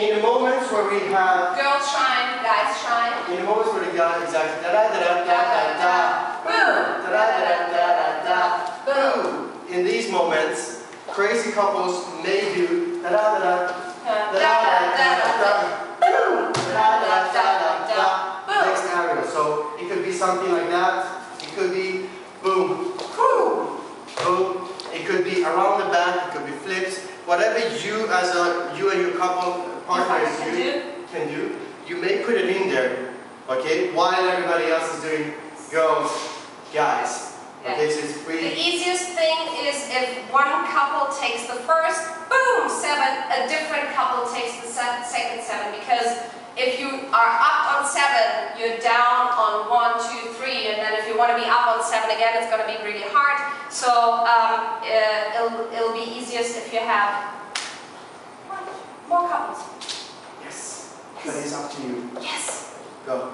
In the moments where we have girls shine, guys shine. In the moments where the guy exactly da da da da da da boom, da da da da da boom. In these moments, crazy couples may do da da da da da da da boom da da da da da. Next area. So it could be something like that. It could be boom, boom. It could be around the back. It could be flips. Whatever you and your couple partners can do, you may put it in there, okay? While everybody else is doing girls, guys. Okay, so it's free. The easiest thing is if one couple takes the first, boom, 7, a different couple takes the second 7, because if you are up on 7, you're down on 1, 2, 3, and then if you want to be up on 7 again, it's going to be really hard. So it'll be easiest if you have more couples. Yes, but it's up to you. Yes. Go.